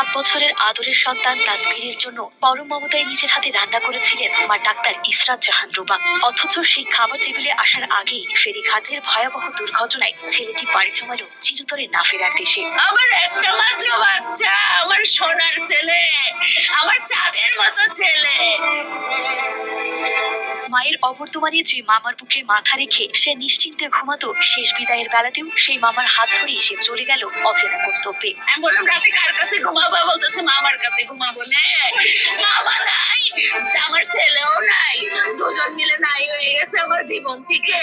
7 বছরের আদরের সন্তান তাসবিরের জন্য পরম মমতায় নিজের হাতে রান্না করেছিলেন মা ডাক্তার ইসরাত জাহান রুবা। অথচ সেই খাবার টেবিলে আসার আগেই ফেরিঘাটের ভয়াবহ দুর্ঘটনায় ছেলেটি পাড়ি জমালো চিরতরে না ফেরার দেশে। আমার একটা মাত্র বাচ্চা, আমার সোনার ছেলে, আমার চাঁদের মতো ছেলে। মায়ের অবর্তমানে যে মামার বুকে মাথা রেখে সে নিশ্চিন্তে ঘুমাতো, শেষ বিদায়ের বেলাতেও সেই মামার হাত ধরেই সে চলে গেল অচেনা গন্তব্যে। আমি বললাম রাতে কার কাছে ঘুমাবো, বলতেছে মামার কাছে ঘুমাবো। না, মামা নাই, আমার ছেলেও নাই, দুজন মিলে নাই হয়ে গেছে আমার জীবন থেকে।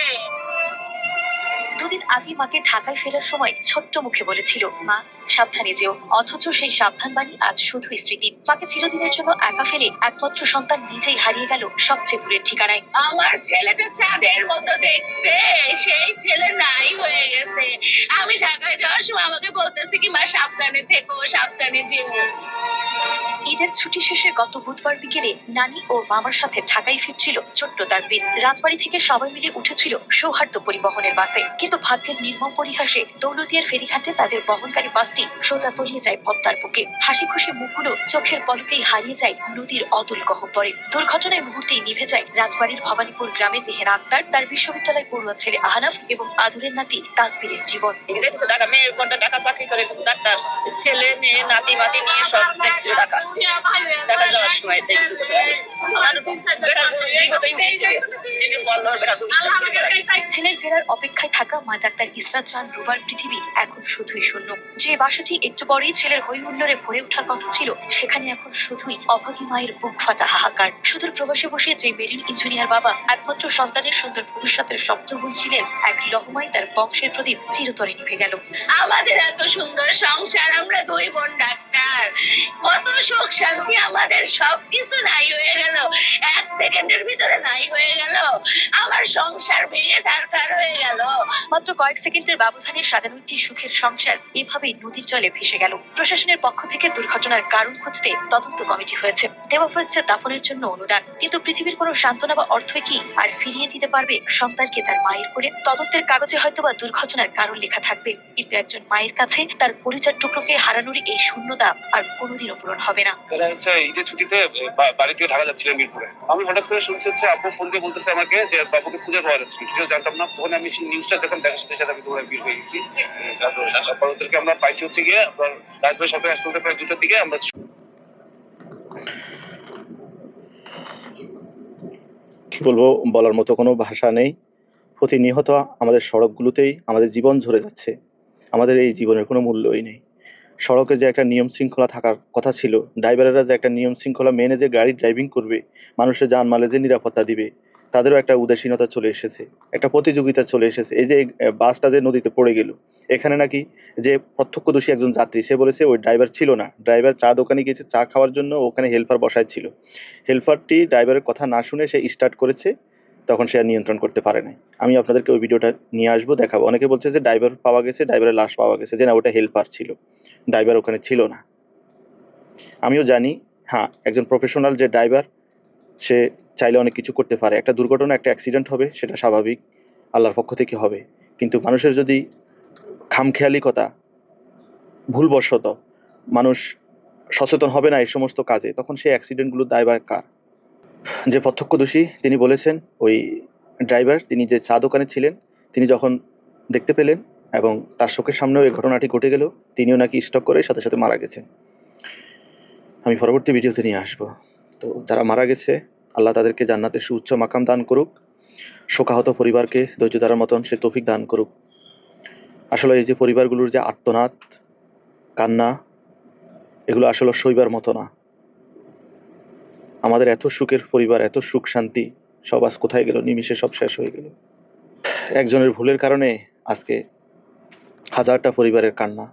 দুদিন আগে মাকে ঢাকায় ফেরার সময় ছোট্ট মুখে বলেছিল, মা সাবধানে যেও। অথচ সেই সাবধান বাণী আজ শুধুই স্মৃতি। মাকে চিরদিনের জন্য একা ফেলে একমাত্র সন্তান নিজেই হারিয়ে গেল সবচেয়ে দূরের ঠিকানায়। আমার ছেলেটা চাঁদের মতো দেখতে, সেই ছেলে নাই হয়ে গেছে। আমি ঢাকায় যাওয়ার সময় আমাকে বলতেছে কি, মা সাবধানে থেকো, সাবধানে যেও। ঈদের ছুটি শেষে গত বুধবার বিকেলে নানি ও মামার সাথে ঢাকায় ফিরছিল ছোট্ট তাসবির। রাজবাড়ী থেকে সবাই মিলে উঠেছিল সৌহার্দ্য পরিবহনের বাসে, কিন্তু ভাগ্যের নির্মম পরিহাসে দৌলতদিয়ার ফেরিঘাটে তাদের বহনকারী বাসটি সোজা তলিয়ে যায় পদ্মার বুকে। হাসি খুশি মুখগুলো চোখের পলকেই হারিয়ে যায় নদীর অতুল গহ্বরে। দুর্ঘটনায় মুহূর্তেই নিভে যায় রাজবাড়ীর ভবানীপুর গ্রামের রেহেনা আক্তার, তার বিশ্ববিদ্যালয় পড়ুয়া ছেলে আহনাফ এবং আদরের নাতি তাসবিরের জীবন। দেখছে ঢাকা, মেয়ে কোনটা ঢাকা চাকরি করে ডাক্তার, ছেলে মেয়ে নাতি মাতি নিয়ে সব দেখছে ঢাকা। ঢাকা যাওয়ার সময় ছেলের ফেরার অপেক্ষায় থাকা মা ডাক্তার ইসরাত জাহান রুবার পৃথিবী এখন শুধুই শূন্য। যে বাসাটি একটু পরেই ছেলের হই হুল্লোড়ে ভরে ওঠার কথা ছিল, সেখানে এখন শুধুই অভাগী মায়ের বুক ফাটা হাহাকার। সুদূর প্রবাসে বসে যে মেরিন ইঞ্জিনিয়ার বাবা একমাত্র সন্তানের সুন্দর ভবিষ্যতের স্বপ্ন বুনছিলেন, এক লহমায় তার বংশের প্রদীপ চিরতরে নিভে গেল। আমাদের এত সুন্দর সংসার, আমরা দুই বোন ডাক্তার, কত সুখ শান্তি, আমাদের সবকিছু নাই হয়ে গেল, এক সেকেন্ডের ভিতরে নাই হয়ে গেল। আমার সংসার ভেঙে ছারখার হয়ে গেল। মাত্র কয়েক সেকেন্ডের ব্যবধানে সাজানো একটি সুখের সংসার এভাবেই নদীর জলে ভেসে গেল। প্রশাসনের পক্ষ থেকে দুর্ঘটনার কারণ খুঁজতে তদন্ত কমিটি হয়েছে, দেওয়া হয়েছে দাফনের জন্য অনুদান। কিন্তু পৃথিবীর কোনো সান্ত্বনা বা অর্থ কি আর ফিরিয়ে দিতে পারবে সন্তানকে তার মায়ের কোলে? তদন্তের কাগজে হয়তোবা দুর্ঘটনার কারণ লেখা থাকবে, কিন্তু একজন মায়ের কাছে তার পরিচয় টুকরোকে হারানোর এই শূন্যতা আর কোনোদিনও পূরণ হবে না। ঈদের ছুটিতে বাড়ি থেকে ঢাকা যাচ্ছিলাম মিরপুরে। আমি হঠাৎ করে শুনছি হচ্ছে আব্বু ফোন দিয়ে বলতেছে আমাকে যে বাবুকে খুঁজে পাওয়া যাচ্ছে না। কিছু জানতাম না, তখন আমি নিউজটা দেখলাম, দেখার সাথে সাথে আমি দৌড়ে বের হয়ে গেছি। তারপর ওদেরকে আমরা পাইছি হচ্ছে গিয়ে আপনার রাজবাড়ী সরকারি হাসপাতালে প্রায় 2টার দিকে। আমরা কি বলবো, বলার মতো কোনো ভাষা নেই। প্রতিনিয়ত আমাদের সড়কগুলোতেই আমাদের জীবন ঝরে যাচ্ছে, আমাদের এই জীবনের কোনো মূল্যই নেই। সড়কে যে একটা নিয়ম শৃঙ্খলা থাকার কথা ছিল, ড্রাইভারেরা যে একটা নিয়ম শৃঙ্খলা মেনে যে গাড়ি ড্রাইভিং করবে, মানুষের জানমালে যে নিরাপত্তা দিবে, তাদেরও একটা উদাসীনতা চলে এসেছে, একটা প্রতিযোগিতা চলে এসেছে। এই যে বাসটা যে নদীতে পড়ে গেল, এখানে নাকি যে প্রত্যক্ষদর্শী একজন যাত্রী, সে বলেছে ওই ড্রাইভার ছিল না, ড্রাইভার চা দোকানে গিয়েছে চা খাওয়ার জন্য, ওখানে হেল্পার বসায় ছিল। হেল্পারটি ড্রাইভারের কথা না শুনে সে স্টার্ট করেছে, তখন সে আর নিয়ন্ত্রণ করতে পারে নাই। আমি আপনাদেরকে ওই ভিডিওটা নিয়ে আসবো, দেখাবো। অনেকে বলছে যে ড্রাইভার পাওয়া গেছে, ড্রাইভারের লাশ পাওয়া গেছে, যে না ওটা হেল্পার ছিল, ড্রাইভার ওখানে ছিল না। আমিও জানি, হ্যাঁ, একজন প্রফেশনাল যে ড্রাইভার, সে চাইলে অনেক কিছু করতে পারে। একটা দুর্ঘটনা, একটা অ্যাক্সিডেন্ট হবে, সেটা স্বাভাবিক, আল্লাহর পক্ষ থেকে হবে। কিন্তু মানুষের যদি খামখেয়ালিকতা, ভুলবশত মানুষ সচেতন হবে না এই সমস্ত কাজে, তখন সেই অ্যাক্সিডেন্টগুলো দায়ভার কার? যে প্রত্যক্ষদর্শী তিনি বলেছেন, ওই ড্রাইভার, তিনি যে চা দোকানে ছিলেন, তিনি যখন দেখতে পেলেন এবং তার চোখের সামনেও এই ঘটনাটি ঘটে গেল, তিনিও নাকি স্টক করে সাথে সাথে মারা গেছেন। আমি পরবর্তী ভিডিওতে নিয়ে আসবো। তো যারা মারা গেছে, আল্লাহ তাদেরকে জান্নাতের সুউচ্চ মাকাম দান করুক, শোকাহত পরিবারকে ধৈর্য ধরার মতন সে তৌফিক দান করুক। আসলে এই যে পরিবারগুলোর যে আর্তনাদ, কান্না, এগুলো আসলে সইবার মতো না। আমাদের এত সুখের পরিবার, এত সুখ শান্তি, সব আজ কোথায় গেল? নিমিষে সব শেষ হয়ে গেল। একজনের ভুলের কারণে আজকে হাজারটা পরিবারের কান্না।